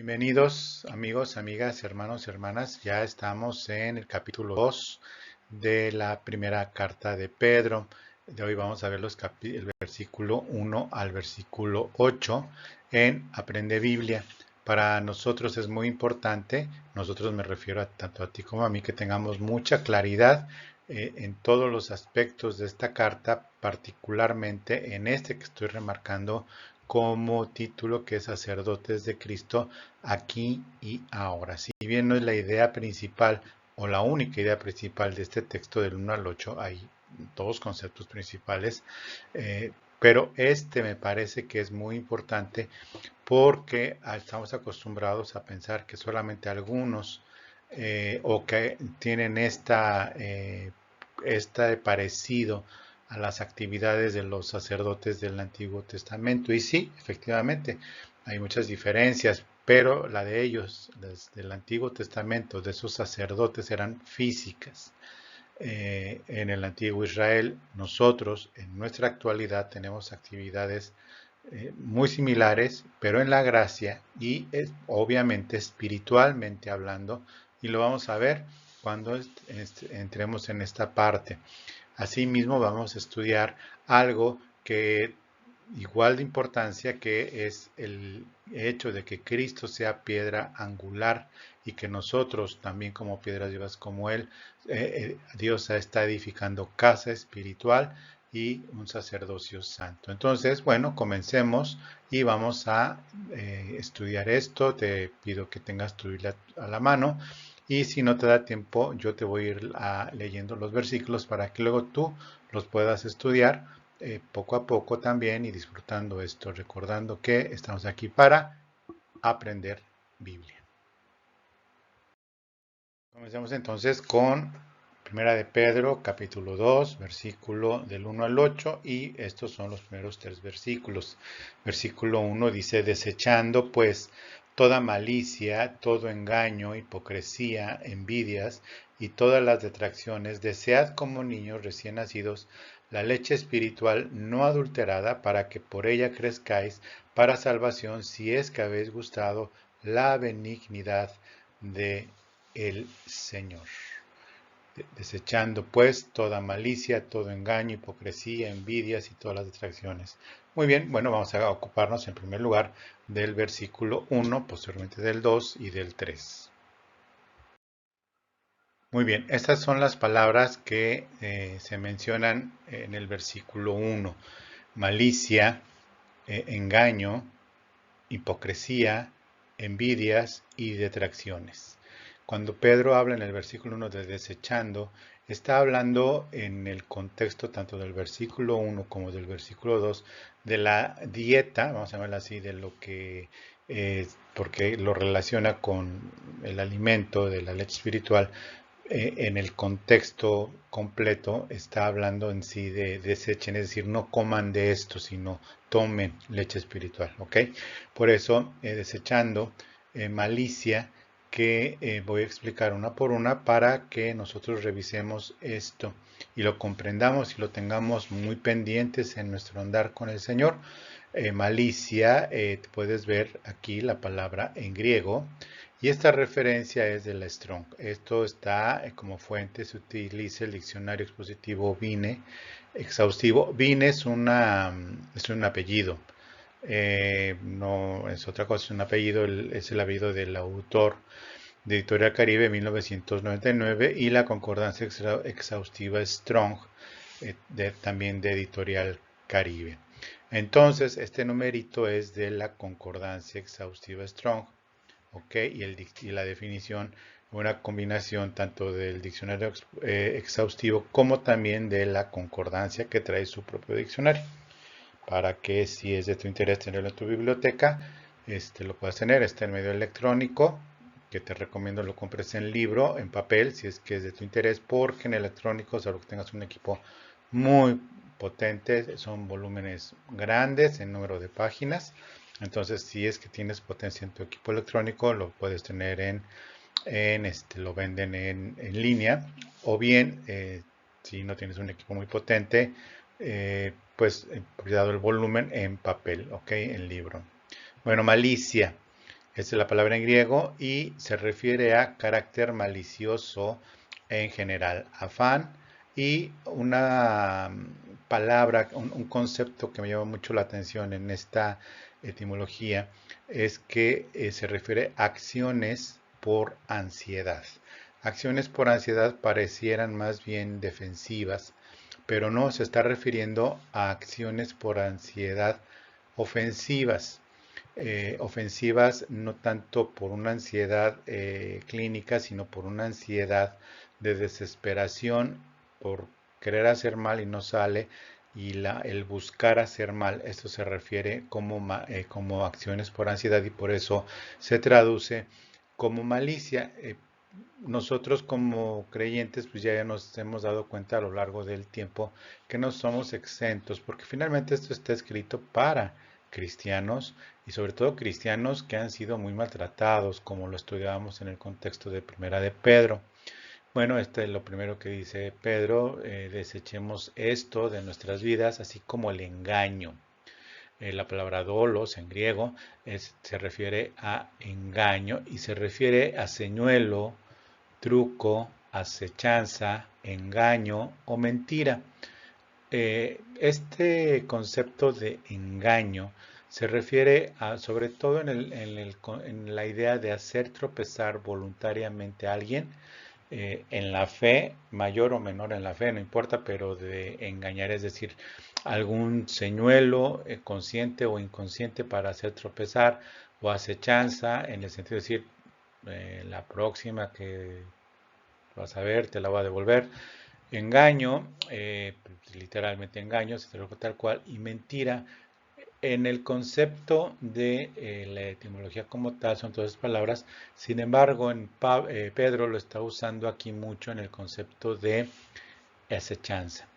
Bienvenidos amigos, amigas, hermanos, hermanas. Ya estamos en el capítulo 2 de la primera carta de Pedro. De hoy vamos a ver el versículo 1 al versículo 8 en Aprende Biblia. Para nosotros es muy importante, nosotros me refiero tanto a ti como a mí, que tengamos mucha claridad en todos los aspectos de esta carta, particularmente en este que estoy remarcando como título, que es Sacerdotes de Cristo aquí y ahora. Si bien no es la idea principal o la única idea principal de este texto del 1 al 8, hay dos conceptos principales, pero este me parece que es muy importante porque estamos acostumbrados a pensar que solamente algunos o que tienen este parecido a las actividades de los sacerdotes del Antiguo Testamento. Y sí, efectivamente, hay muchas diferencias, pero la de ellos, del Antiguo Testamento, de esos sacerdotes, eran físicas. En el Antiguo Israel, nosotros en nuestra actualidad tenemos actividades muy similares, pero en la gracia y obviamente espiritualmente hablando, y lo vamos a ver cuando entremos en esta parte. Asimismo, vamos a estudiar algo que igual de importancia, que es el hecho de que Cristo sea piedra angular y que nosotros también como piedras vivas como Él, Dios está edificando casa espiritual y un sacerdocio santo. Entonces, bueno, comencemos y vamos a estudiar esto. Te pido que tengas tu Biblia a la mano y si no te da tiempo, yo te voy a ir leyendo los versículos para que luego tú los puedas estudiar poco a poco también y disfrutando esto, recordando que estamos aquí para aprender Biblia. Comencemos entonces con Primera de Pedro, capítulo 2, versículo del 1 al 8, y estos son los primeros tres versículos. Versículo 1 dice: desechando pues toda malicia, todo engaño, hipocresía, envidias y todas las detracciones, desead como niños recién nacidos la leche espiritual no adulterada, para que por ella crezcáis para salvación, si es que habéis gustado la benignidad de el Señor. Desechando pues toda malicia, todo engaño, hipocresía, envidias y todas las distracciones. Muy bien, bueno, vamos a ocuparnos en primer lugar del versículo 1, posteriormente del 2 y del 3. Muy bien, estas son las palabras que se mencionan en el versículo 1. Malicia, engaño, hipocresía, envidias y detracciones. Cuando Pedro habla en el versículo 1 de desechando, está hablando en el contexto tanto del versículo 1 como del versículo 2 de la dieta, vamos a llamarla así, de lo que, porque lo relaciona con el alimento de la leche espiritual. En el contexto completo está hablando en sí de desechen, es decir, no coman de esto, sino tomen leche espiritual, ¿ok? Por eso, desechando malicia, que voy a explicar una por una para que nosotros revisemos esto y lo comprendamos y lo tengamos muy pendientes en nuestro andar con el Señor. Malicia, puedes ver aquí la palabra en griego, y esta referencia es de la Strong. Esto está como fuente, se utiliza el diccionario expositivo Vine exhaustivo. Vine es un apellido, no es otra cosa, es un apellido, es el apellido del autor de Editorial Caribe 1999 y la concordancia exhaustiva Strong, también de Editorial Caribe. Entonces, este numerito es de la concordancia exhaustiva Strong, ¿ok? Y la definición, una combinación tanto del diccionario exhaustivo como también de la concordancia que trae su propio diccionario, para que si es de tu interés tenerlo en tu biblioteca, lo puedas tener. Está en medio electrónico, que te recomiendo lo compres en libro, en papel, si es que es de tu interés, porque en electrónico, salvo que tengas un equipo muy potente, son volúmenes grandes en número de páginas. Entonces, si es que tienes potencia en tu equipo electrónico, lo puedes tener lo venden en línea, o bien, si no tienes un equipo muy potente, pues cuidado el volumen en papel, ok, en libro. Bueno, malicia. Esta es la palabra en griego y se refiere a carácter malicioso en general, afán y una palabra, un concepto que me llama mucho la atención en esta etimología es que se refiere a acciones por ansiedad. Acciones por ansiedad parecieran más bien defensivas, pero no se está refiriendo a acciones por ansiedad ofensivas. Ofensivas no tanto por una ansiedad clínica, sino por una ansiedad de desesperación por querer hacer mal y no sale, y el buscar hacer mal. Esto se refiere como acciones por ansiedad y por eso se traduce como malicia. Nosotros como creyentes pues ya nos hemos dado cuenta a lo largo del tiempo que no somos exentos, porque finalmente esto está escrito para cristianos y sobre todo cristianos que han sido muy maltratados, como lo estudiábamos en el contexto de Primera de Pedro. Bueno, este es lo primero que dice Pedro, desechemos esto de nuestras vidas, así como el engaño. La palabra dolos en griego se refiere a engaño y se refiere a señuelo, truco, acechanza, engaño o mentira. Este concepto de engaño se refiere a, sobre todo en la idea de hacer tropezar voluntariamente a alguien en la fe, mayor o menor en la fe, no importa, pero de engañar, es decir, algún señuelo consciente o inconsciente para hacer tropezar o acechanza, en el sentido de decir, la próxima que vas a ver, te la va a devolver. Engaño, literalmente engaño, se traduce tal cual, y mentira. En el concepto de la etimología como tal son todas palabras, sin embargo, Pedro lo está usando aquí mucho en el concepto de acechanza.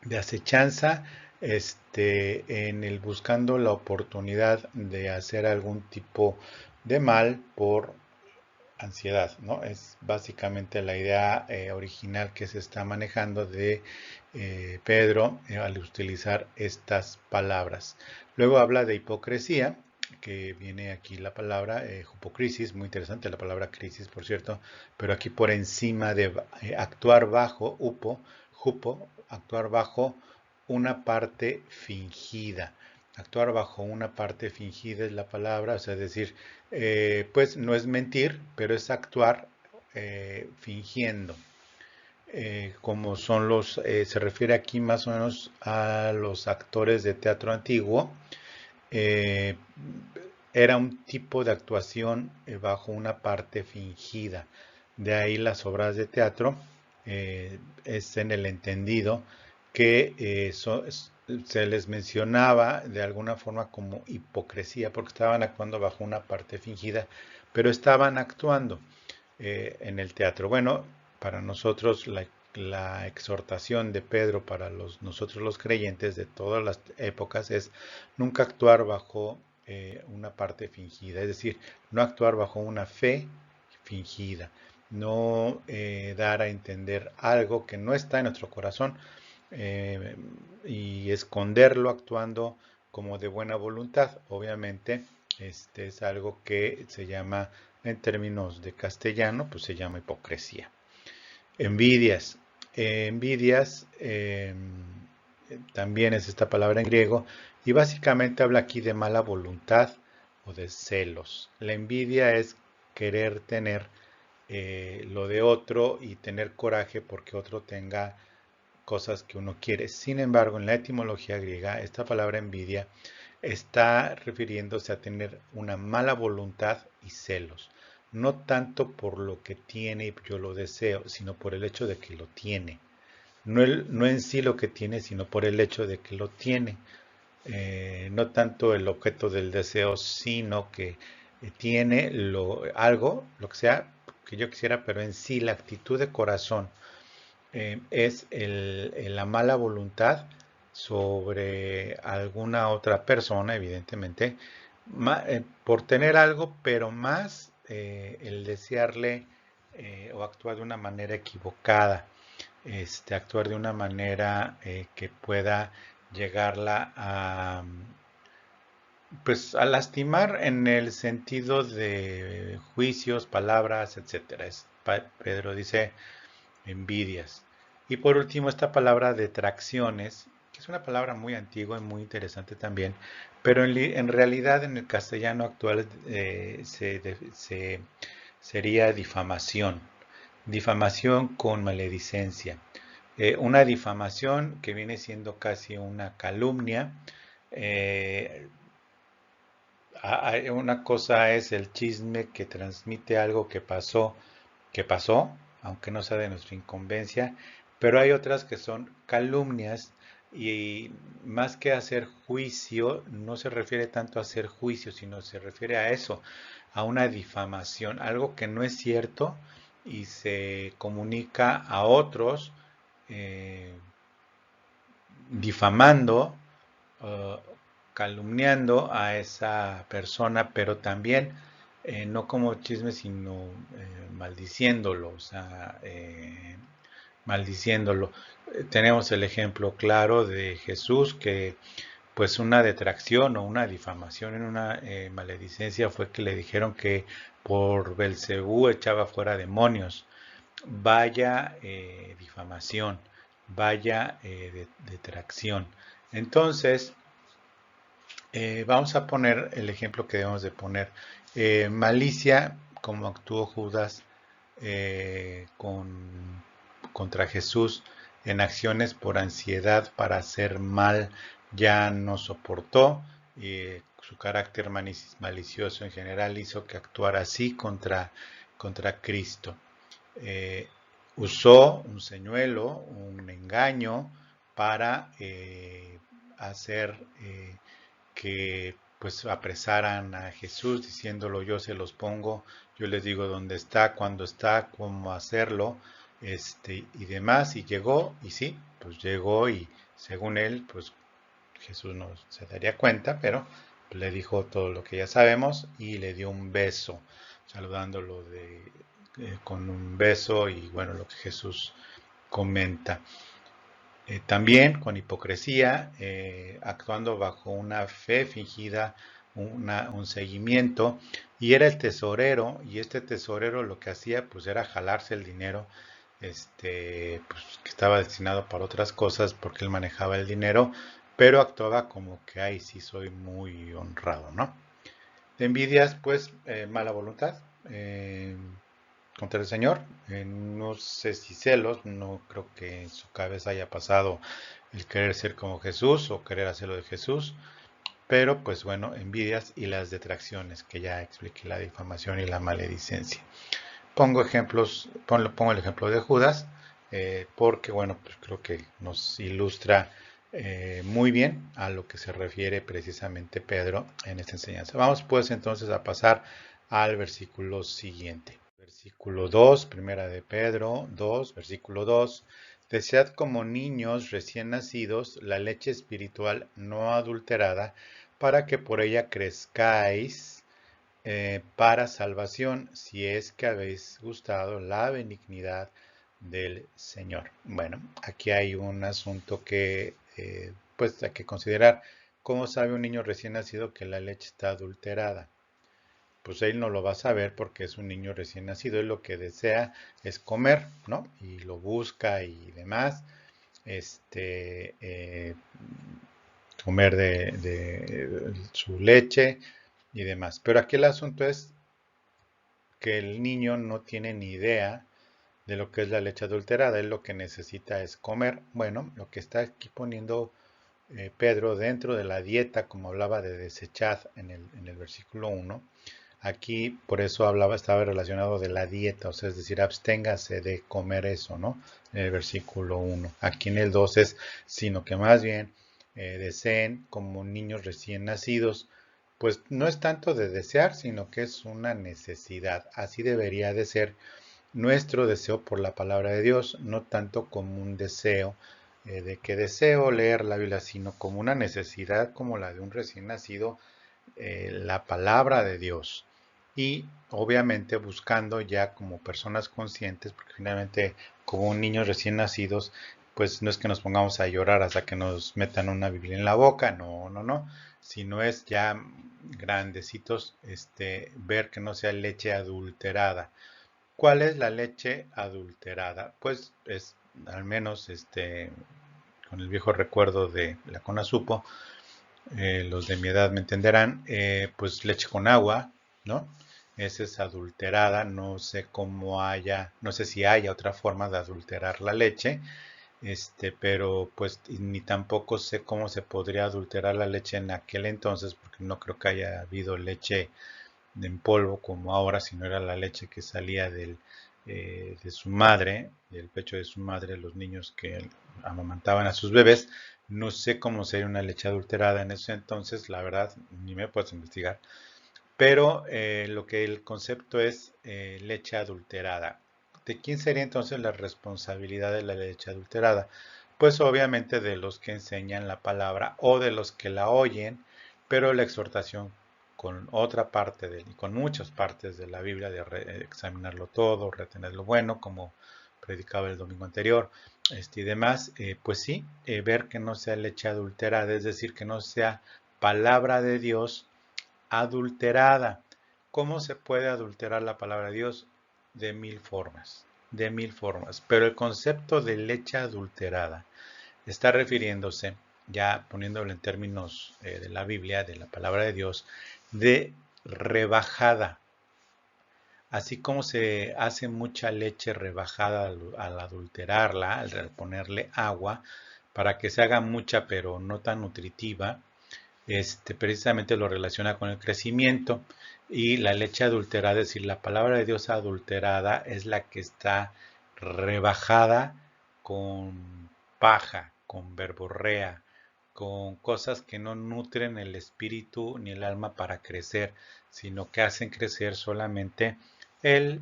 De acechanza, en el buscando la oportunidad de hacer algún tipo de mal por ansiedad, ¿no? Es básicamente la idea original que se está manejando de Pedro al utilizar estas palabras. Luego habla de hipocresía, que viene aquí la palabra hipocrisis, muy interesante la palabra crisis, por cierto, pero aquí por encima de actuar bajo, actuar bajo una parte fingida. Actuar bajo una parte fingida es la palabra, o sea, es decir, pues no es mentir, pero es actuar fingiendo. Como son se refiere aquí más o menos a los actores de teatro antiguo. eh, Era un tipo de actuación bajo una parte fingida. De ahí las obras de teatro es en el entendido que se les mencionaba de alguna forma como hipocresía, porque estaban actuando bajo una parte fingida, pero estaban actuando en el teatro. Bueno, para nosotros la exhortación de Pedro para nosotros los creyentes de todas las épocas es nunca actuar bajo una parte fingida, es decir, no actuar bajo una fe fingida, no dar a entender algo que no está en nuestro corazón eh, y esconderlo actuando como de buena voluntad. Obviamente, este es algo que se llama, en términos de castellano, pues se llama hipocresía. Envidias. Envidias también es esta palabra en griego y básicamente habla aquí de mala voluntad o de celos. La envidia es querer tener lo de otro y tener coraje porque otro tenga cosas que uno quiere. Sin embargo, en la etimología griega, esta palabra envidia está refiriéndose a tener una mala voluntad y celos. No tanto por lo que tiene y yo lo deseo, sino por el hecho de que lo tiene. No en sí lo que tiene, sino por el hecho de que lo tiene. No tanto el objeto del deseo, sino que tiene algo, lo que sea que yo quisiera, pero en sí la actitud de corazón es la mala voluntad sobre alguna otra persona, evidentemente, por tener algo, pero más el desearle o actuar de una manera equivocada, actuar de una manera que pueda llegarla Pues a lastimar en el sentido de juicios, palabras, etcétera. Pedro dice envidias. Y por último, esta palabra detracciones, que es una palabra muy antigua y muy interesante también, pero en realidad en el castellano actual sería difamación. Difamación con maledicencia. Una difamación que viene siendo casi una calumnia. eh, una cosa es el chisme que transmite algo que pasó, aunque no sea de nuestra incumbencia, pero hay otras que son calumnias y más que hacer juicio, no se refiere tanto a hacer juicio, sino se refiere a eso, a una difamación, algo que no es cierto y se comunica a otros eh, difamando, uh, calumniando a esa persona, pero también no como chisme, sino maldiciéndolo, o sea, maldiciéndolo. Tenemos el ejemplo claro de Jesús que pues una detracción o una difamación en una maledicencia fue que le dijeron que por Belcebú echaba fuera demonios. Vaya difamación, vaya detracción. Entonces, vamos a poner el ejemplo que debemos de poner. Malicia, como actuó Judas contra Jesús en acciones por ansiedad para hacer mal, ya no soportó. Su carácter malicioso en general hizo que actuara así contra Cristo. Eh, Usó un señuelo, un engaño para hacer que pues apresaran a Jesús diciéndolo yo se los pongo, yo les digo dónde está, cuándo está, cómo hacerlo, y demás, y llegó, y sí, pues llegó y según él, pues Jesús no se daría cuenta, pero le dijo todo lo que ya sabemos y le dio un beso, saludándolo con un beso y bueno, lo que Jesús comenta. También con hipocresía, actuando bajo una fe fingida, un seguimiento, y era el tesorero, y este tesorero lo que hacía pues era jalarse el dinero, pues, que estaba destinado para otras cosas porque él manejaba el dinero, pero actuaba como que, ay, sí soy muy honrado, ¿no? De envidias, pues, mala voluntad, contra el Señor. No sé si celos, no creo que en su cabeza haya pasado el querer ser como Jesús o querer hacerlo de Jesús, pero pues bueno, envidias y las detracciones, que ya expliqué, la difamación y la maledicencia. Pongo ejemplos, pongo el ejemplo de Judas, porque bueno, pues creo que nos ilustra muy bien a lo que se refiere precisamente Pedro en esta enseñanza. Vamos pues entonces a pasar al versículo siguiente. Versículo 2, primera de Pedro 2, versículo 2. Desead como niños recién nacidos la leche espiritual no adulterada, para que por ella crezcáis para salvación, si es que habéis gustado la benignidad del Señor. Bueno, aquí hay un asunto que pues hay que considerar. ¿Cómo sabe un niño recién nacido que la leche está adulterada? Pues él no lo va a saber porque es un niño recién nacido. Él lo que desea es comer, ¿no? Y lo busca y demás. Este, eh, Comer de su leche y demás. Pero aquí el asunto es que el niño no tiene ni idea de lo que es la leche adulterada. Él lo que necesita es comer. Bueno, lo que está aquí poniendo Pedro dentro de la dieta, como hablaba de desechad en el versículo 1, aquí por eso estaba relacionado de la dieta, o sea, es decir, absténgase de comer eso, ¿no? En el versículo 1. Aquí en el 2 es, sino que más bien deseen como niños recién nacidos, pues no es tanto de desear, sino que es una necesidad. Así debería de ser nuestro deseo por la palabra de Dios, no tanto como un deseo de que deseo leer la Biblia, sino como una necesidad como la de un recién nacido, la palabra de Dios. Y obviamente buscando ya como personas conscientes, porque finalmente como niños recién nacidos, pues no es que nos pongamos a llorar hasta que nos metan una Biblia en la boca, no, no, no, si no es ya grandecitos, ver que no sea leche adulterada. ¿Cuál es la leche adulterada? Pues es, al menos con el viejo recuerdo de la Conasupo, los de mi edad me entenderán, pues leche con agua, ¿no? Esa es adulterada, no sé cómo haya, no sé si haya otra forma de adulterar la leche, pero pues ni tampoco sé cómo se podría adulterar la leche en aquel entonces, porque no creo que haya habido leche en polvo como ahora, sino era la leche que salía de su madre, del pecho de su madre, los niños que amamantaban a sus bebés. No sé cómo sería una leche adulterada en ese entonces, la verdad, ni me puedes investigar. Pero lo que el concepto es leche adulterada. ¿De quién sería entonces la responsabilidad de la leche adulterada? Pues obviamente de los que enseñan la palabra o de los que la oyen, pero la exhortación con otra parte y con muchas partes de la Biblia de examinarlo todo, retener lo bueno, como predicaba el domingo anterior, y demás, pues sí, ver que no sea leche adulterada, es decir, que no sea palabra de Dios adulterada. ¿Cómo se puede adulterar la palabra de Dios? De mil formas, de mil formas. Pero el concepto de leche adulterada está refiriéndose, ya poniéndolo en términos de la Biblia, de la palabra de Dios, de rebajada. Así como se hace mucha leche rebajada al adulterarla, al ponerle agua, para que se haga mucha pero no tan nutritiva, precisamente lo relaciona con el crecimiento y la leche adulterada, es decir, la palabra de Dios adulterada es la que está rebajada con paja, con verborrea, con cosas que no nutren el espíritu ni el alma para crecer, sino que hacen crecer solamente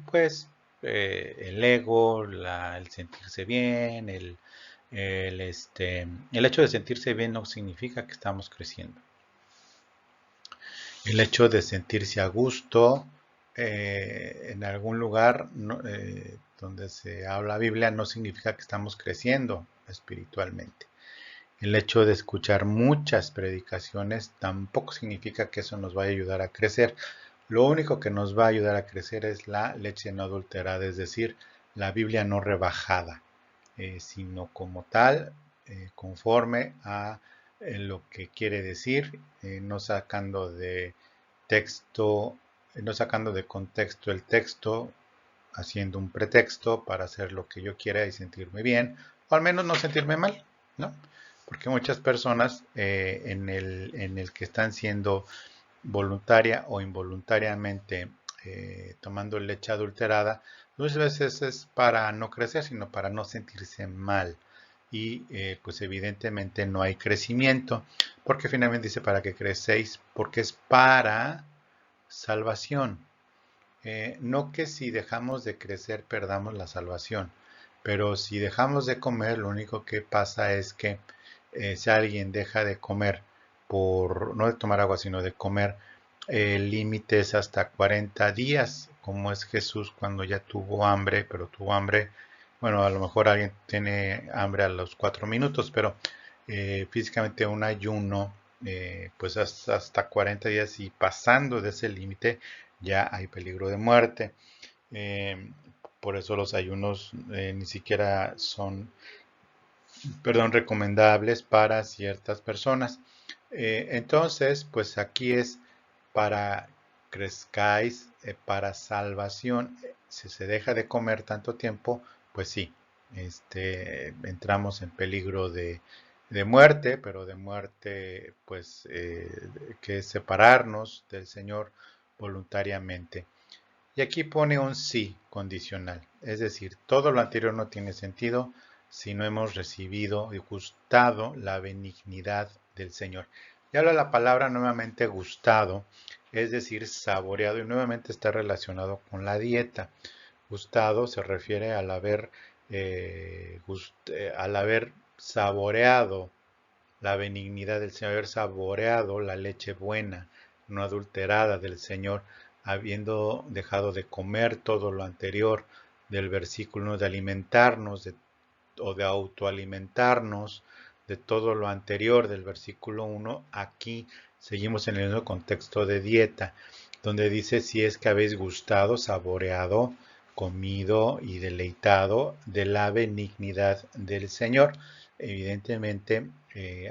pues, el ego, el sentirse bien, el hecho de sentirse bien no significa que estamos creciendo. El hecho de sentirse a gusto en algún lugar donde se habla Biblia no significa que estamos creciendo espiritualmente. El hecho de escuchar muchas predicaciones tampoco significa que eso nos vaya a ayudar a crecer. Lo único que nos va a ayudar a crecer es la leche no adulterada, es decir, la Biblia no rebajada, sino como tal, conforme a lo que quiere decir, no sacando de texto, no sacando de contexto el texto, haciendo un pretexto para hacer lo que yo quiera y sentirme bien, o al menos no sentirme mal, ¿no? Porque muchas personas en el que están siendo voluntaria o involuntariamente tomando leche adulterada, muchas veces es para no crecer, sino para no sentirse mal. Y pues evidentemente no hay crecimiento, porque finalmente dice para que crecéis, porque es para salvación. No que si dejamos de crecer perdamos la salvación, pero si dejamos de comer, lo único que pasa es que si alguien deja de comer no de tomar agua, sino de comer, el límite es hasta 40 días, como es Jesús cuando ya tuvo hambre, pero tuvo hambre, bueno, a lo mejor alguien tiene hambre a los 4 minutos, pero físicamente un ayuno, pues hasta 40 días y pasando de ese límite, ya hay peligro de muerte. Eh, por eso los ayunos ni siquiera son, perdón, recomendables para ciertas personas. Entonces, pues aquí es para crezcáis, para salvación. Si se deja de comer tanto tiempo, pues sí, entramos en peligro de muerte, pero de muerte, pues, que es separarnos del Señor voluntariamente. Y aquí pone un sí condicional, es decir, todo lo anterior no tiene sentido si no hemos recibido y gustado la benignidad del Señor. Y habla la palabra nuevamente gustado, es decir, saboreado, y nuevamente está relacionado con la dieta. Gustado se refiere al haber saboreado la benignidad del Señor, haber saboreado la leche buena, no adulterada del Señor, habiendo dejado de comer todo lo anterior del versículo, de alimentarnos o de autoalimentarnos de todo lo anterior del versículo 1, aquí seguimos en el mismo contexto de dieta, donde dice si es que habéis gustado, saboreado, comido y deleitado de la benignidad del Señor. Evidentemente,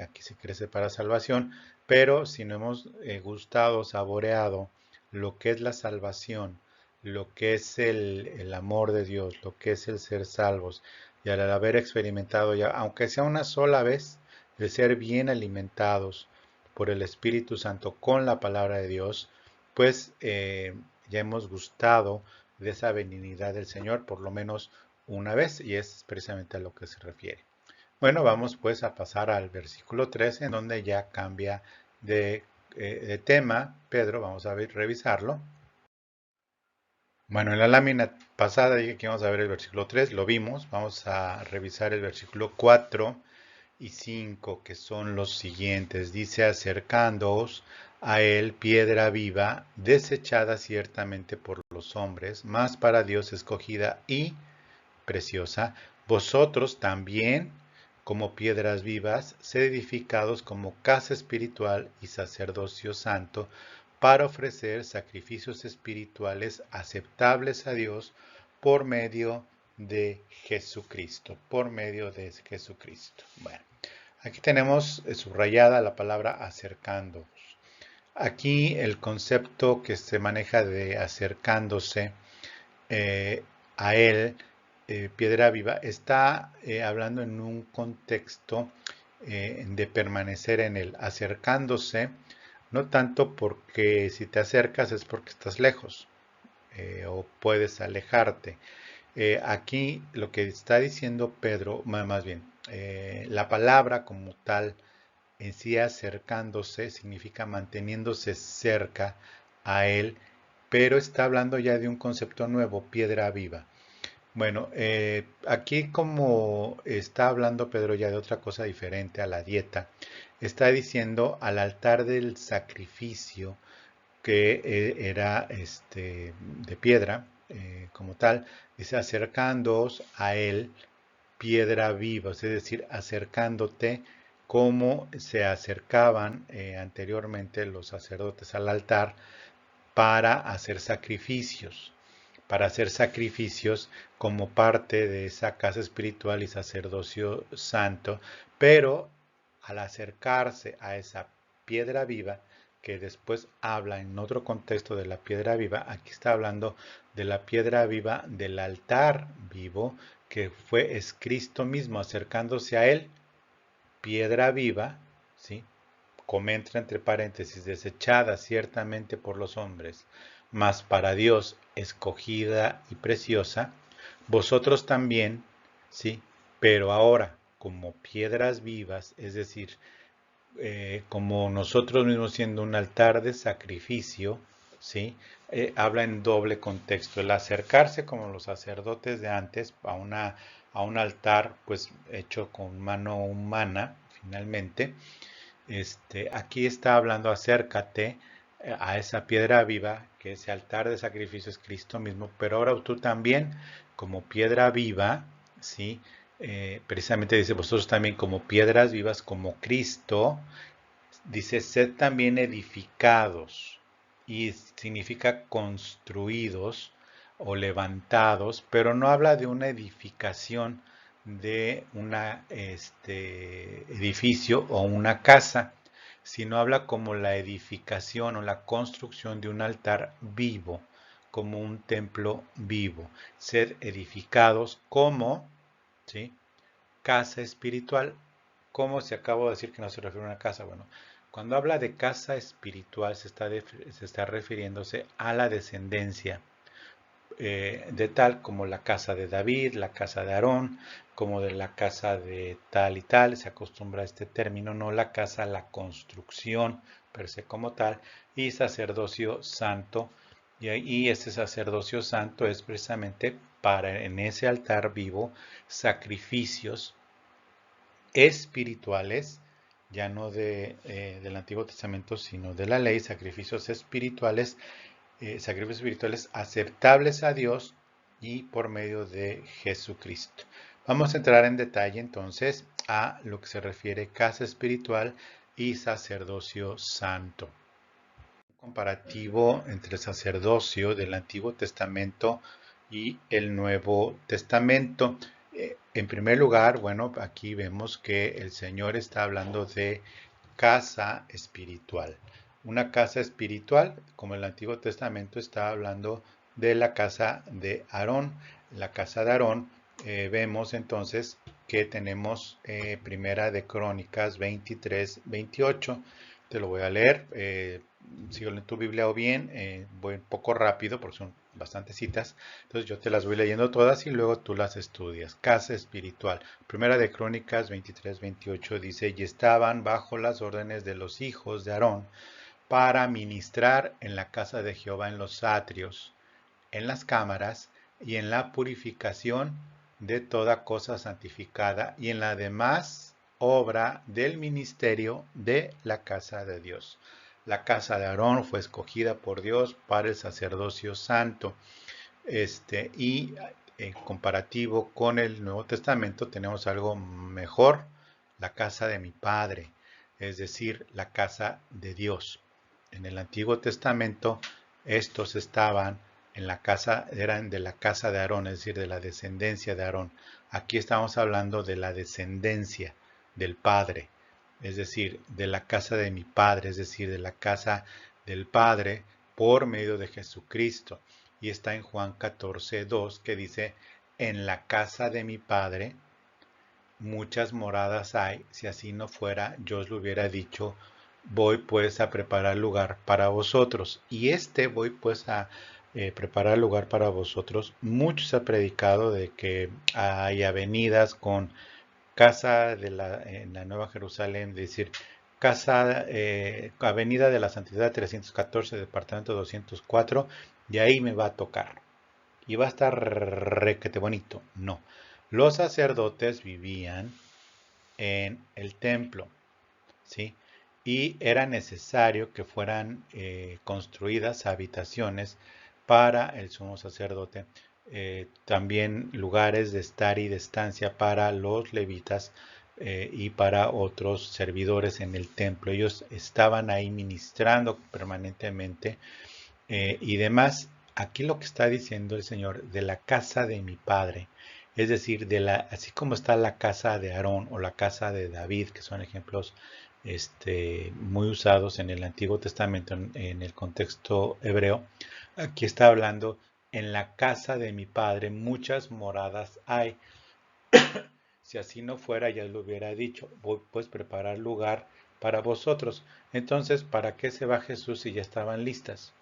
aquí se crece para salvación, pero si no hemos gustado, saboreado lo que es la salvación, lo que es el amor de Dios, lo que es el ser salvos, y al haber experimentado ya, aunque sea una sola vez, el ser bien alimentados por el Espíritu Santo con la palabra de Dios, pues ya hemos gustado de esa benignidad del Señor por lo menos una vez, y es precisamente a lo que se refiere. Bueno, vamos pues a pasar al versículo 13, en donde ya cambia de tema. Pedro, vamos a revisarlo. Bueno, en la lámina pasada dije que íbamos a ver el versículo 3, lo vimos. Vamos a revisar el versículo 4 y 5, que son los siguientes. Dice, acercándoos a él piedra viva, desechada ciertamente por los hombres, mas para Dios escogida y preciosa. Vosotros también, como piedras vivas, sed edificados como casa espiritual y sacerdocio santo, para ofrecer sacrificios espirituales aceptables a Dios por medio de Jesucristo. Por medio de Jesucristo. Bueno, aquí tenemos subrayada la palabra acercándoos. Aquí el concepto que se maneja de acercándose a él, piedra viva, está hablando en un contexto de permanecer en él, acercándose, no tanto porque si te acercas es porque estás lejos o puedes alejarte. Aquí lo que está diciendo Pedro, más bien, la palabra como tal en sí acercándose significa manteniéndose cerca a él, pero está hablando ya de un concepto nuevo, piedra viva. Bueno, aquí como está hablando Pedro ya de otra cosa diferente a la dieta, está diciendo al altar del sacrificio que era de piedra como tal, dice acercándoos a él piedra viva, es decir, acercándote como se acercaban anteriormente los sacerdotes al altar para hacer sacrificios como parte de esa casa espiritual y sacerdocio santo, pero al acercarse a esa piedra viva, que después habla en otro contexto de la piedra viva, aquí está hablando de la piedra viva del altar vivo, que es Cristo mismo acercándose a él, piedra viva, ¿sí? Comenta entre paréntesis, desechada ciertamente por los hombres, mas para Dios escogida y preciosa, vosotros también, ¿sí? Pero ahora como piedras vivas, es decir, como nosotros mismos siendo un altar de sacrificio, ¿sí? Habla en doble contexto. El acercarse como los sacerdotes de antes a un altar pues hecho con mano humana, finalmente. Aquí está hablando acércate a esa piedra viva, que ese altar de sacrificio es Cristo mismo, pero ahora tú también como piedra viva, ¿sí? Precisamente dice vosotros también como piedras vivas, como Cristo, dice sed también edificados y significa construidos o levantados, pero no habla de una edificación de un edificio o una casa, sino habla como la edificación o la construcción de un altar vivo, como un templo vivo, ser edificados como, ¿sí? Casa espiritual. ¿Cómo se acabo de decir que no se refiere a una casa? Bueno, cuando habla de casa espiritual se está refiriéndose a la descendencia de tal como la casa de David, la casa de Aarón, como de la casa de tal y tal, se acostumbra a este término, no la casa, la construcción per se como tal, y sacerdocio santo, y ese sacerdocio santo es precisamente para en ese altar vivo sacrificios espirituales, ya no del Antiguo Testamento, sino de la ley, sacrificios espirituales aceptables a Dios y por medio de Jesucristo. Vamos a entrar en detalle entonces a lo que se refiere casa espiritual y sacerdocio santo. Un comparativo entre el sacerdocio del Antiguo Testamento y el Nuevo Testamento. En primer lugar, bueno, aquí vemos que el Señor está hablando de casa espiritual. Una casa espiritual, como el Antiguo Testamento está hablando de la casa de Aarón. La casa de Aarón, vemos entonces que tenemos Primera de Crónicas 23, 28. Te lo voy a leer. Sigo en tu Biblia o bien, voy un poco rápido porque son bastantes citas. Entonces yo te las voy leyendo todas y luego tú las estudias. Casa espiritual. Primera de Crónicas 23, 28 dice, y estaban bajo las órdenes de los hijos de Aarón para ministrar en la casa de Jehová en los atrios, en las cámaras y en la purificación de toda cosa santificada y en la demás obra del ministerio de la casa de Dios. La casa de Aarón fue escogida por Dios para el sacerdocio santo. Y en comparativo con el Nuevo Testamento tenemos algo mejor, la casa de mi Padre, es decir, la casa de Dios. En el Antiguo Testamento estos estaban en la casa, eran de la casa de Aarón, es decir, de la descendencia de Aarón. Aquí estamos hablando de la descendencia del Padre, es decir, de la casa de mi Padre, es decir, de la casa del Padre por medio de Jesucristo. Y está en Juan 14, 2, que dice, en la casa de mi Padre muchas moradas hay, si así no fuera, yo os lo hubiera dicho, voy pues a preparar lugar para vosotros. Y voy pues a preparar lugar para vosotros. Mucho se ha predicado de que hay avenidas con casa en la Nueva Jerusalén, es decir, Avenida de la Santidad 314, departamento 204, y ahí me va a tocar. Y va a estar requete bonito. No. Los sacerdotes vivían en el templo, ¿sí? Y era necesario que fueran construidas habitaciones para el sumo sacerdote, también lugares de estar y de estancia para los levitas y para otros servidores en el templo. Ellos estaban ahí ministrando permanentemente y demás. Aquí lo que está diciendo el Señor, de la casa de mi Padre, es decir, así como está la casa de Aarón o la casa de David, que son ejemplos muy usados en el Antiguo Testamento, en el contexto hebreo, aquí está hablando, en la casa de mi Padre muchas moradas hay. Si así no fuera, ya lo hubiera dicho, voy pues preparar lugar para vosotros. Entonces, ¿para qué se va Jesús si ya estaban listas?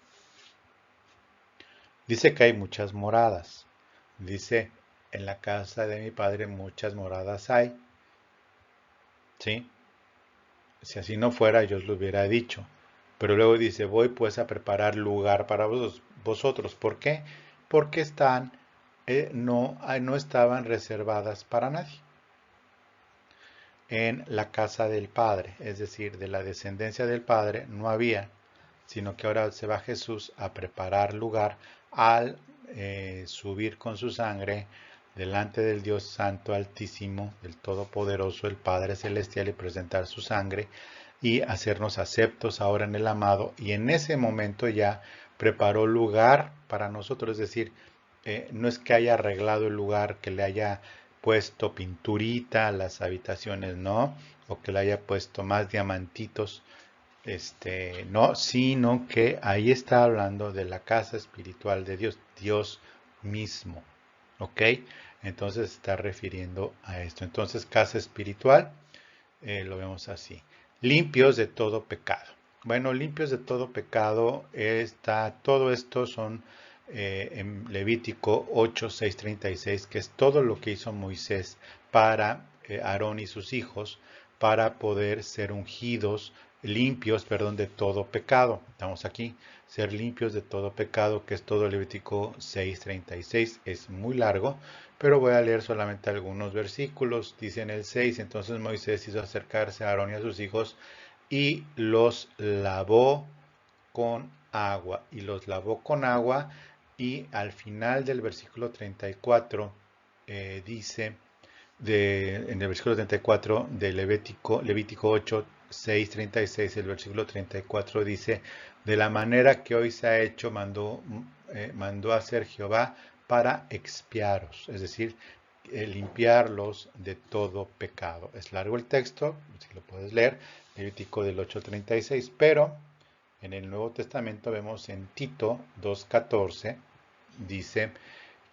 Dice que hay muchas moradas. Dice, en la casa de mi Padre muchas moradas hay. ¿Sí? Si así no fuera, yo os lo hubiera dicho. Pero luego dice, voy pues a preparar lugar para vosotros. ¿Por qué? Porque no estaban reservadas para nadie. En la casa del Padre, es decir, de la descendencia del Padre, no había, sino que ahora se va Jesús a preparar lugar al subir con su sangre delante del Dios Santo Altísimo, del Todopoderoso, el Padre Celestial, y presentar su sangre y hacernos aceptos ahora en el amado. Y en ese momento ya preparó lugar para nosotros, es decir, no es que haya arreglado el lugar, que le haya puesto pinturita a las habitaciones, no, o que le haya puesto más diamantitos, no, sino que ahí está hablando de la casa espiritual de Dios, Dios mismo, ¿ok? Entonces está refiriendo a esto. Entonces, casa espiritual, lo vemos así. Limpios de todo pecado. Bueno, limpios de todo pecado, todo esto son en Levítico 8, 6, 36, que es todo lo que hizo Moisés para Aarón y sus hijos, para poder ser ungidos, limpios, perdón, de todo pecado. Estamos aquí, ser limpios de todo pecado, que es todo Levítico 6, 36. Es muy largo, pero voy a leer solamente algunos versículos. Dice en el 6, entonces Moisés hizo acercarse a Aarón y a sus hijos y los lavó con agua. Y los lavó con agua y al final del versículo 34 dice, en el versículo 34 de Levítico 8, 6, 36, el versículo 34 dice, de la manera que hoy se ha hecho, mandó a hacer Jehová para expiaros, es decir, limpiarlos de todo pecado. Es largo el texto, si lo puedes leer, Levítico del 8:36, pero en el Nuevo Testamento vemos en Tito 2:14, dice,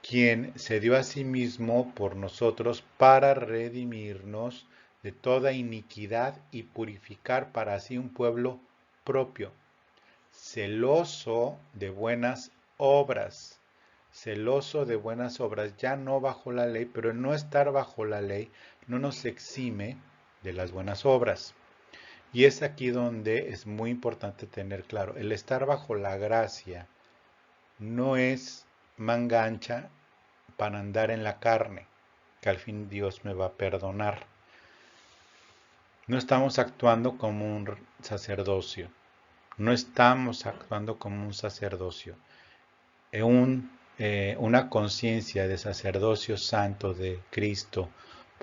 quien se dio a sí mismo por nosotros para redimirnos de toda iniquidad y purificar para sí un pueblo propio, celoso de buenas obras. Celoso de buenas obras, ya no bajo la ley, pero el no estar bajo la ley no nos exime de las buenas obras. Y es aquí donde es muy importante tener claro, el estar bajo la gracia no es manga ancha para andar en la carne, que al fin Dios me va a perdonar. No estamos actuando como un sacerdocio, no estamos actuando como un sacerdocio. Una conciencia de sacerdocio santo de Cristo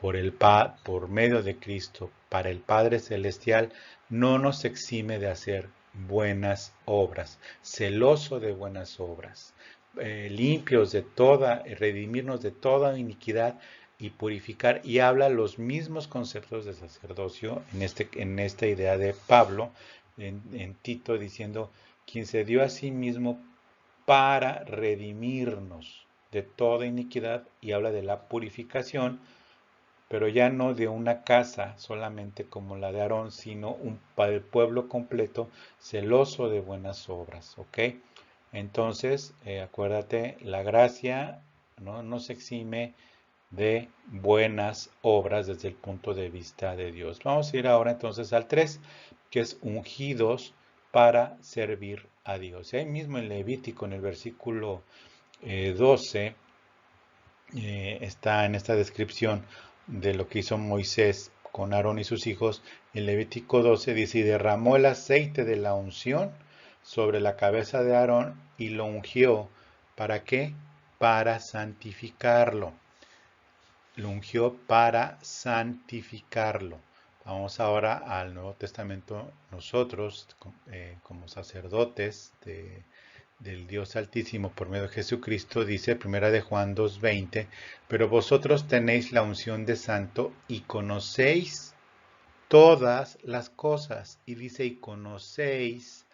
por medio de Cristo para el Padre Celestial no nos exime de hacer buenas obras, celoso de buenas obras, limpios de toda, redimirnos de toda iniquidad y purificar, y habla los mismos conceptos de sacerdocio en esta idea de Pablo en Tito, diciendo, quien se dio a sí mismo para redimirnos de toda iniquidad, y habla de la purificación, pero ya no de una casa solamente como la de Aarón, sino para el pueblo completo, celoso de buenas obras, ¿ok? Entonces, acuérdate, la gracia no nos exime de buenas obras desde el punto de vista de Dios. Vamos a ir ahora entonces al 3, que es ungidos para servir a Dios. Y ahí mismo en Levítico, en el versículo 12, está en esta descripción de lo que hizo Moisés con Aarón y sus hijos. En Levítico 12 dice, y derramó el aceite de la unción sobre la cabeza de Aarón y lo ungió. ¿Para qué? Para santificarlo. Lo ungió para santificarlo. Vamos ahora al Nuevo Testamento. Nosotros, como sacerdotes del Dios Altísimo por medio de Jesucristo, dice 1 de Juan 2:20, pero vosotros tenéis la unción de santo y conocéis todas las cosas. Y dice, y conocéis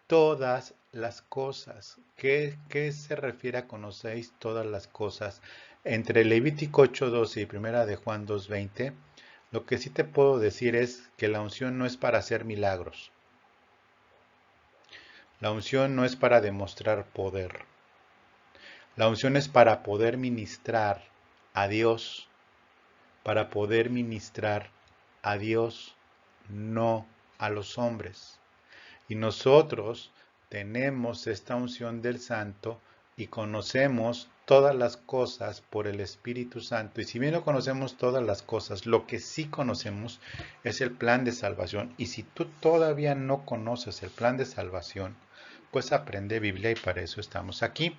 todas las cosas. ¿Qué se refiere a conocéis todas las cosas? Entre Levítico 8:12 y 1 de Juan 2:20, lo que sí te puedo decir es que la unción no es para hacer milagros. La unción no es para demostrar poder. La unción es para poder ministrar a Dios, para poder ministrar a Dios, no a los hombres. Y nosotros tenemos esta unción del Santo y conocemos todas las cosas por el Espíritu Santo. Y si bien no conocemos todas las cosas, lo que sí conocemos es el plan de salvación. Y si tú todavía no conoces el plan de salvación, pues aprende Biblia y para eso estamos aquí.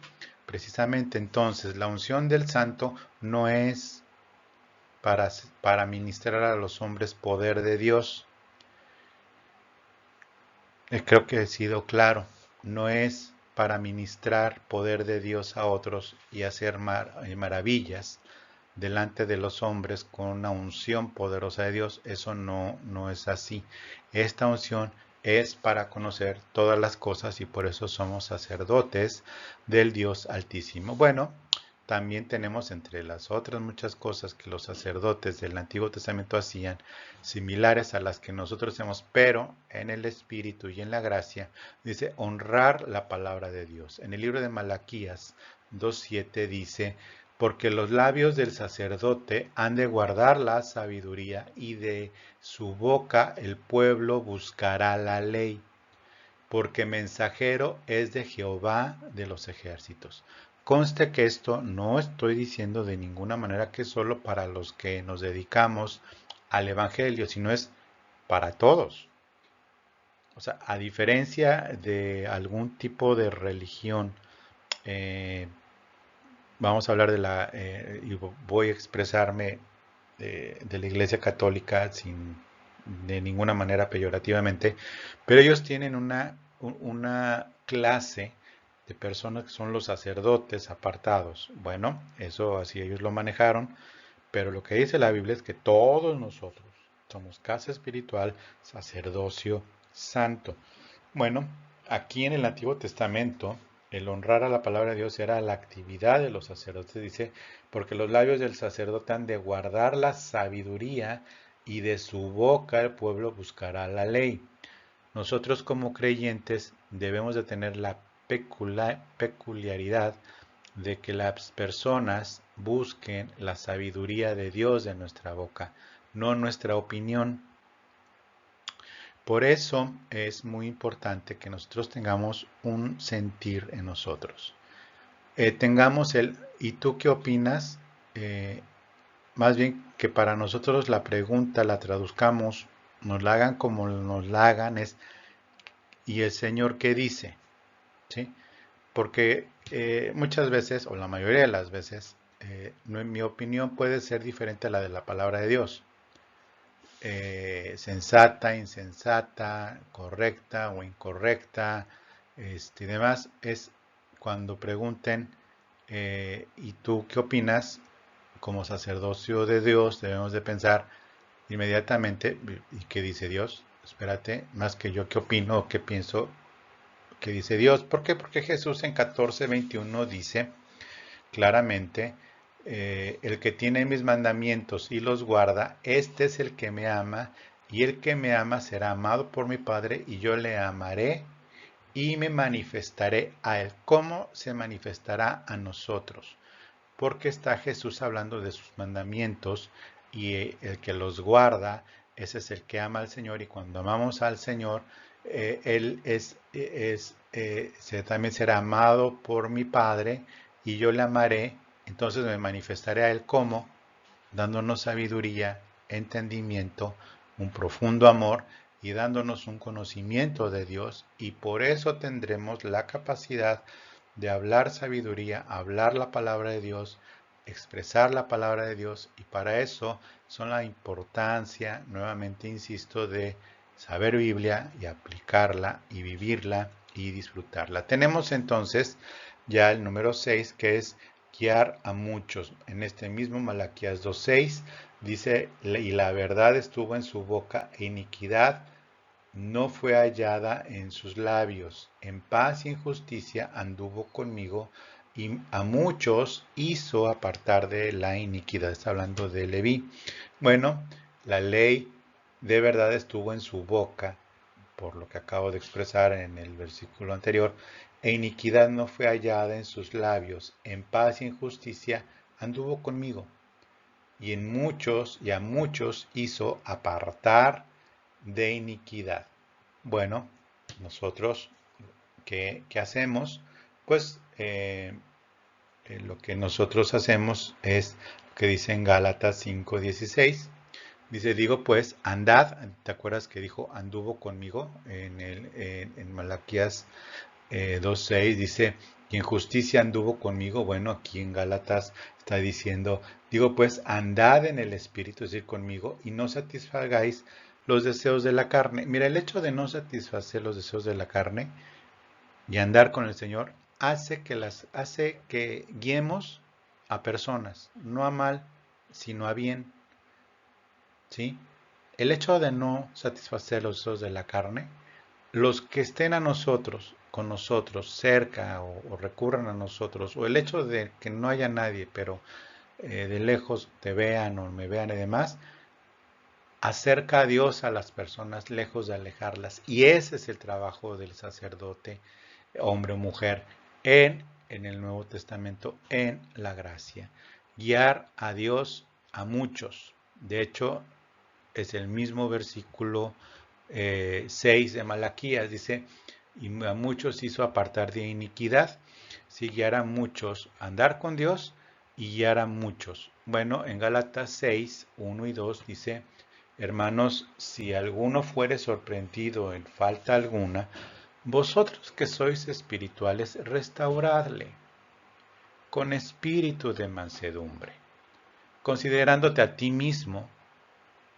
Precisamente entonces, la unción del Santo no es para ministrar a los hombres poder de Dios. Creo que he sido claro. No es para ministrar poder de Dios a otros y hacer maravillas delante de los hombres con una unción poderosa de Dios. Eso no es así. Esta unción es para conocer todas las cosas y por eso somos sacerdotes del Dios Altísimo. Bueno, también tenemos entre las otras muchas cosas que los sacerdotes del Antiguo Testamento hacían, similares a las que nosotros hacemos, pero en el Espíritu y en la gracia, dice honrar la palabra de Dios. En el libro de Malaquías 2:7 dice, porque los labios del sacerdote han de guardar la sabiduría y de su boca el pueblo buscará la ley, porque mensajero es de Jehová de los ejércitos. Conste que esto no estoy diciendo de ninguna manera que es solo para los que nos dedicamos al Evangelio, sino es para todos. O sea, a diferencia de algún tipo de religión, vamos a hablar y voy a expresarme de la Iglesia Católica sin de ninguna manera peyorativamente, pero ellos tienen una clase de personas que son los sacerdotes apartados. Bueno, eso así ellos lo manejaron, pero lo que dice la Biblia es que todos nosotros somos casa espiritual, sacerdocio santo. Bueno, aquí en el Antiguo Testamento, el honrar a la palabra de Dios era la actividad de los sacerdotes, dice, porque los labios del sacerdote han de guardar la sabiduría y de su boca el pueblo buscará la ley. Nosotros como creyentes debemos de tener la peculiaridad de que las personas busquen la sabiduría de Dios de nuestra boca, no nuestra opinión. Por eso es muy importante que nosotros tengamos un sentir en nosotros. Tengamos ¿y tú qué opinas? Más bien que para nosotros la pregunta la traduzcamos, nos la hagan como nos la hagan, es ¿y el Señor qué dice? ¿Sí? Porque muchas veces, o la mayoría de las veces, mi opinión puede ser diferente a la de la palabra de Dios. Sensata, insensata, correcta o incorrecta, y demás, es cuando pregunten, ¿y tú qué opinas? Como sacerdocio de Dios debemos de pensar inmediatamente, ¿y qué dice Dios? Espérate, más que yo qué opino o qué pienso, qué dice Dios. ¿Por qué? Porque Jesús en 14:21 dice claramente, el que tiene mis mandamientos y los guarda, este es el que me ama, y el que me ama será amado por mi Padre, y yo le amaré y me manifestaré a él. ¿Cómo se manifestará a nosotros? Porque está Jesús hablando de sus mandamientos y el que los guarda, ese es el que ama al Señor, y cuando amamos al Señor, Él también será amado por mi Padre y yo le amaré, entonces me manifestaré a Él como dándonos sabiduría, entendimiento, un profundo amor y dándonos un conocimiento de Dios, y por eso tendremos la capacidad de hablar sabiduría, hablar la palabra de Dios, expresar la palabra de Dios, y para eso son la importancia, nuevamente insisto, de saber Biblia y aplicarla y vivirla y disfrutarla. Tenemos entonces ya el número 6, que es guiar a muchos. En este mismo Malaquías 2:6 dice, y la verdad estuvo en su boca, e iniquidad no fue hallada en sus labios. En paz y en justicia anduvo conmigo, y a muchos hizo apartar de la iniquidad. Está hablando de Leví. Bueno, la ley de verdad estuvo en su boca, por lo que acabo de expresar en el versículo anterior, e iniquidad no fue hallada en sus labios. En paz y en justicia anduvo conmigo, y a muchos hizo apartar de iniquidad. Bueno, nosotros, ¿qué hacemos? Pues lo que nosotros hacemos es lo que dice en Gálatas 5:16. Dice, digo pues, andad, ¿te acuerdas que dijo anduvo conmigo? En Malaquías 2:6 dice, y en justicia anduvo conmigo. Bueno, aquí en Gálatas está diciendo, digo pues, andad en el Espíritu, es decir, conmigo, y no satisfagáis los deseos de la carne. Mira, el hecho de no satisfacer los deseos de la carne y andar con el Señor hace que guiemos a personas, no a mal, sino a bien. ¿Sí? El hecho de no satisfacer los deseos de la carne, los que estén a nosotros, con nosotros, cerca o recurran a nosotros, o el hecho de que no haya nadie, pero de lejos te vean o me vean y demás, acerca a Dios a las personas lejos de alejarlas. Y ese es el trabajo del sacerdote, hombre o mujer, en el Nuevo Testamento, en la gracia. Guiar a Dios a muchos. De hecho, es el mismo versículo 6 de Malaquías, dice, y a muchos hizo apartar de iniquidad. Si guiar a muchos a andar con Dios y guiar a muchos. Bueno, en Gálatas 6:1 y 2 dice, hermanos, si alguno fuere sorprendido en falta alguna, vosotros que sois espirituales, restauradle con espíritu de mansedumbre, considerándote a ti mismo,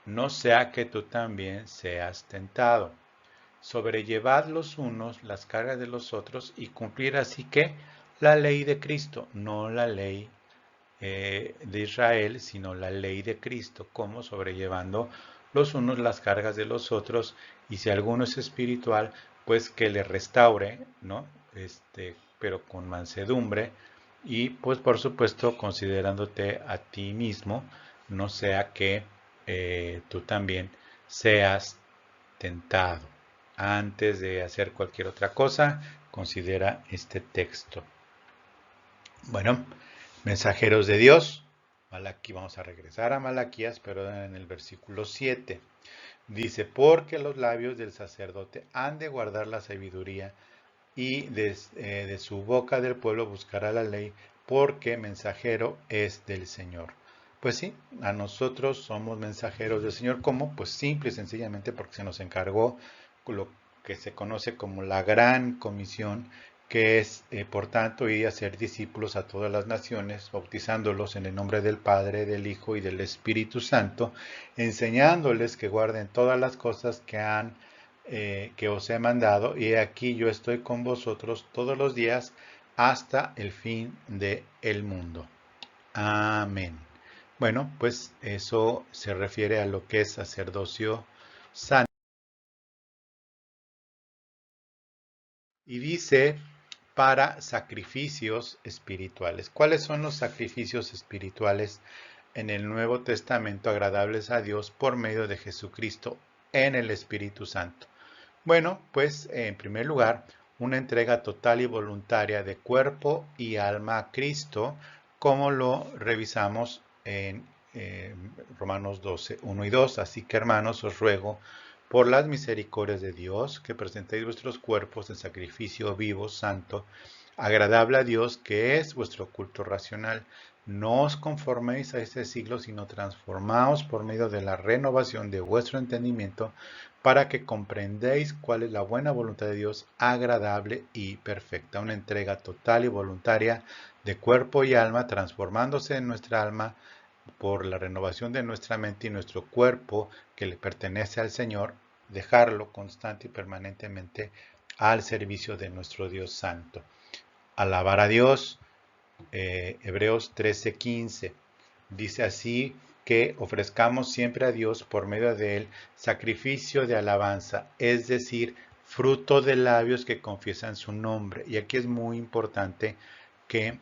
no sea que tú también seas tentado. Sobrellevad los unos las cargas de los otros y cumplir así que la ley de Cristo, no la ley de Israel, sino la ley de Cristo, como sobrellevando los unos las cargas de los otros, y si alguno es espiritual, pues que le restaure, ¿no? Pero con mansedumbre, y pues por supuesto considerándote a ti mismo, no sea que tú también seas tentado. Antes de hacer cualquier otra cosa, considera este texto. Bueno, mensajeros de Dios. Vamos a regresar a Malaquías, pero en el versículo 7. Dice, porque los labios del sacerdote han de guardar la sabiduría y de su boca del pueblo buscará la ley, porque mensajero es del Señor. Pues sí, a nosotros somos mensajeros del Señor. ¿Cómo? Pues simple y sencillamente porque se nos encargó lo que se conoce como la gran comisión, que es, por tanto, ir a ser discípulos a todas las naciones, bautizándolos en el nombre del Padre, del Hijo y del Espíritu Santo, enseñándoles que guarden todas las cosas que os he mandado, y aquí yo estoy con vosotros todos los días hasta el fin del mundo. Amén. Bueno, pues eso se refiere a lo que es sacerdocio santo. Y dice para sacrificios espirituales. ¿Cuáles son los sacrificios espirituales en el Nuevo Testamento agradables a Dios por medio de Jesucristo en el Espíritu Santo? Bueno, pues en primer lugar, una entrega total y voluntaria de cuerpo y alma a Cristo, como lo revisamos en Romanos 12, 1 y 2. Así que, hermanos, os ruego por las misericordias de Dios que presentéis vuestros cuerpos en sacrificio vivo, santo, agradable a Dios, que es vuestro culto racional. No os conforméis a este siglo, sino transformaos por medio de la renovación de vuestro entendimiento, para que comprendéis cuál es la buena voluntad de Dios, agradable y perfecta. Una entrega total y voluntaria de cuerpo y alma, transformándose en nuestra alma por la renovación de nuestra mente y nuestro cuerpo que le pertenece al Señor, dejarlo constante y permanentemente al servicio de nuestro Dios Santo. Alabar a Dios, Hebreos 13:15, dice así que ofrezcamos siempre a Dios por medio de él sacrificio de alabanza, es decir, fruto de labios que confiesan su nombre. Y aquí es muy importante que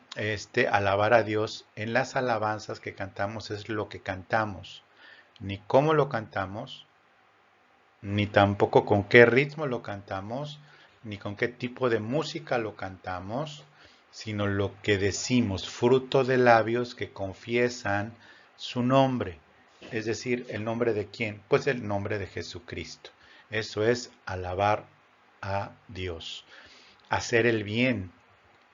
alabar a Dios en las alabanzas que cantamos es lo que cantamos, ni cómo lo cantamos, ni tampoco con qué ritmo lo cantamos, ni con qué tipo de música lo cantamos, sino lo que decimos, fruto de labios que confiesan su nombre. Es decir, ¿el nombre de quién? Pues el nombre de Jesucristo. Eso es alabar a Dios. Hacer el bien.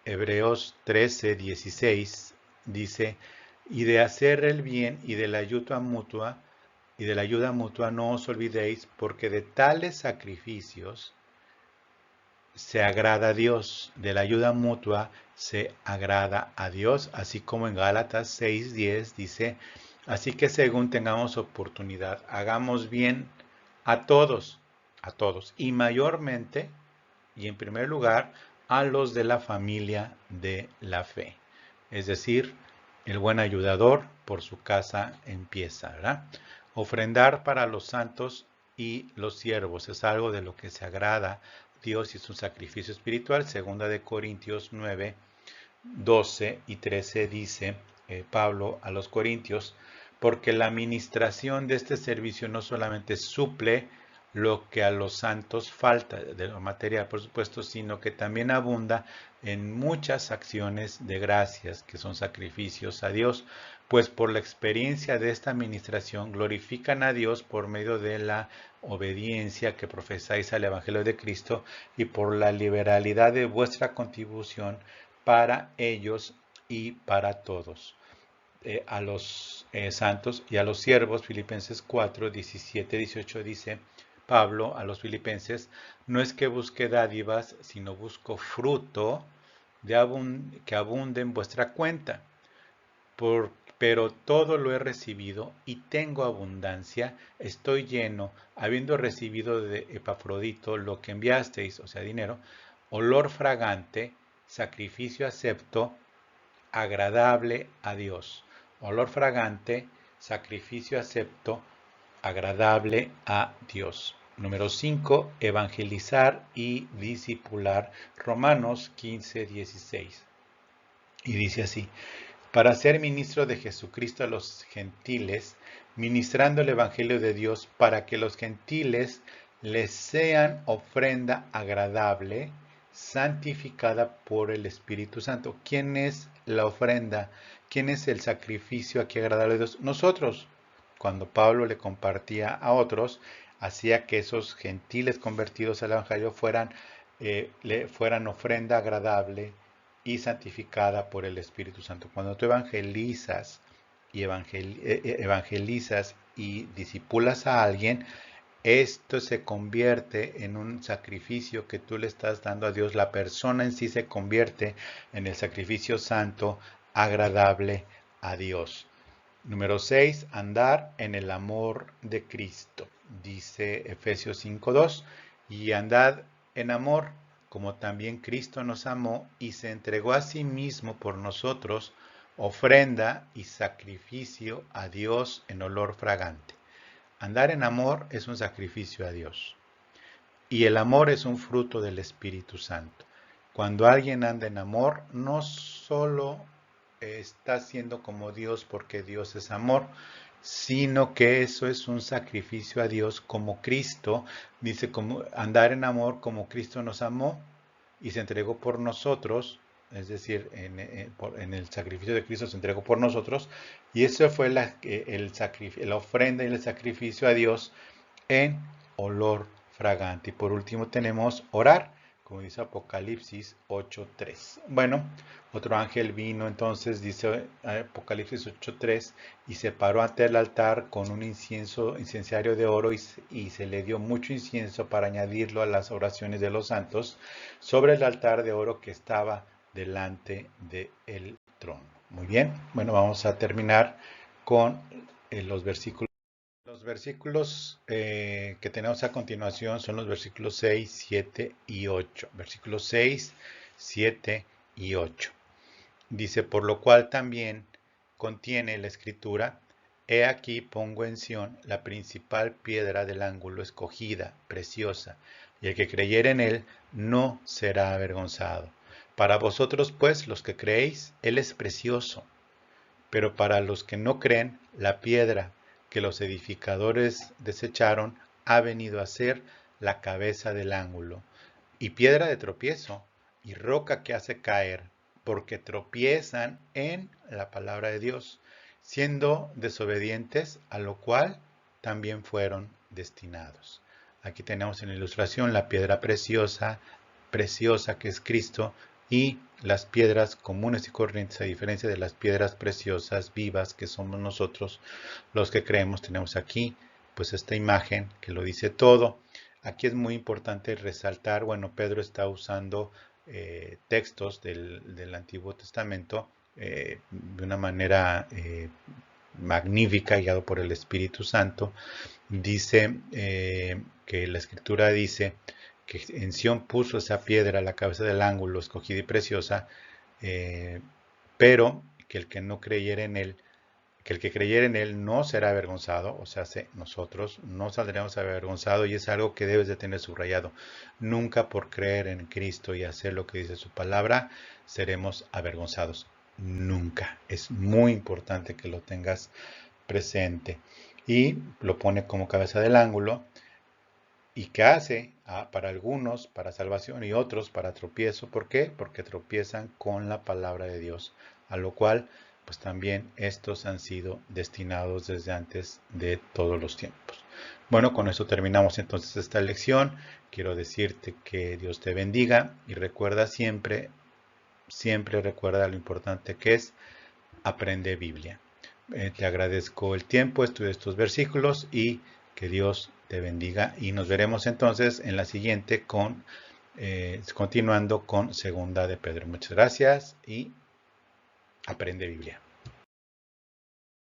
Hebreos 13:16 dice, y de hacer el bien y de la ayuda mutua no os olvidéis, porque de tales sacrificios se agrada a Dios, de la ayuda mutua se agrada a Dios, así como en Gálatas 6:10 dice, así que según tengamos oportunidad, hagamos bien a todos, y mayormente, y en primer lugar, a los de la familia de la fe. Es decir, el buen ayudador por su casa empieza, ¿verdad? Ofrendar para los santos y los siervos es algo de lo que se agrada Dios y es un sacrificio espiritual. Segunda de Corintios 9, 12 y 13 dice Pablo a los Corintios, porque la administración de este servicio no solamente suple lo que a los santos falta de lo material, por supuesto, sino que también abunda en muchas acciones de gracias, que son sacrificios a Dios, pues por la experiencia de esta administración glorifican a Dios por medio de la obediencia que profesáis al Evangelio de Cristo y por la liberalidad de vuestra contribución para ellos y para todos. A los santos y a los siervos, Filipenses 4, 17, 18 dice Pablo a los filipenses, no es que busque dádivas, sino busco fruto que abunde en vuestra cuenta. pero todo lo he recibido y tengo abundancia, estoy lleno, habiendo recibido de Epafrodito lo que enviasteis, o sea, dinero, olor fragante, sacrificio acepto, agradable a Dios. Olor fragante, sacrificio acepto, agradable a Dios. Número 5, evangelizar y discipular. Romanos 15:16. Y dice así: para ser ministro de Jesucristo a los gentiles, ministrando el Evangelio de Dios, para que los gentiles les sean ofrenda agradable, santificada por el Espíritu Santo. ¿Quién es la ofrenda? ¿Quién es el sacrificio aquí agradable a Dios? Nosotros. Cuando Pablo le compartía a otros, hacía que esos gentiles convertidos al Evangelio fueran ofrenda agradable y santificada por el Espíritu Santo. Cuando tú evangelizas y discipulas a alguien, esto se convierte en un sacrificio que tú le estás dando a Dios. La persona en sí se convierte en el sacrificio santo, agradable a Dios. Número 6, andar en el amor de Cristo. Dice Efesios 5:2, y andad en amor, como también Cristo nos amó y se entregó a sí mismo por nosotros, ofrenda y sacrificio a Dios en olor fragante. Andar en amor es un sacrificio a Dios. Y el amor es un fruto del Espíritu Santo. Cuando alguien anda en amor, no solo está siendo como Dios porque Dios es amor, sino que eso es un sacrificio a Dios como Cristo. Dice, como andar en amor como Cristo nos amó y se entregó por nosotros, es decir, en el sacrificio de Cristo se entregó por nosotros, y eso fue la ofrenda y el sacrificio a Dios en olor fragante. Y por último tenemos orar, como dice Apocalipsis 8:3. Bueno, otro ángel vino entonces, dice Apocalipsis 8:3, y se paró ante el altar con un incenciario de oro y se le dio mucho incienso para añadirlo a las oraciones de los santos sobre el altar de oro que estaba delante del trono. Muy bien, bueno, vamos a terminar con los versículos. Los versículos que tenemos a continuación son los versículos 6, 7 y 8. Versículos 6, 7 y 8. Dice, por lo cual también contiene la escritura, he aquí pongo en Sión la principal piedra del ángulo escogida, preciosa, y el que creyere en él no será avergonzado. Para vosotros pues, los que creéis, él es precioso, pero para los que no creen, la piedra que los edificadores desecharon ha venido a ser la cabeza del ángulo, y piedra de tropiezo, y roca que hace caer, porque tropiezan en la palabra de Dios, siendo desobedientes, a lo cual también fueron destinados. Aquí tenemos en la ilustración la piedra preciosa, preciosa que es Cristo, y las piedras comunes y corrientes, a diferencia de las piedras preciosas, vivas, que somos nosotros los que creemos. Tenemos aquí pues esta imagen que lo dice todo. Aquí es muy importante resaltar, bueno, Pedro está usando textos del Antiguo Testamento de una manera magnífica, guiado por el Espíritu Santo. Dice que la Escritura dice que en Sión puso esa piedra a la cabeza del ángulo, escogida y preciosa, pero que el que no creyera en él, que el que creyera en él no será avergonzado, o sea, nosotros no saldremos avergonzados, y es algo que debes de tener subrayado. Nunca por creer en Cristo y hacer lo que dice su palabra, seremos avergonzados. Nunca. Es muy importante que lo tengas presente. Y lo pone como cabeza del ángulo. ¿Y qué hace? Para algunos, para salvación, y otros para tropiezo. ¿Por qué? Porque tropiezan con la palabra de Dios, a lo cual pues también estos han sido destinados desde antes de todos los tiempos. Bueno, con eso terminamos entonces esta lección. Quiero decirte que Dios te bendiga y recuerda siempre, siempre recuerda lo importante que es aprender Biblia. Te agradezco el tiempo, estudié estos versículos y que Dios te bendiga, y nos veremos entonces en la siguiente continuando con Segunda de Pedro. Muchas gracias y aprende Biblia.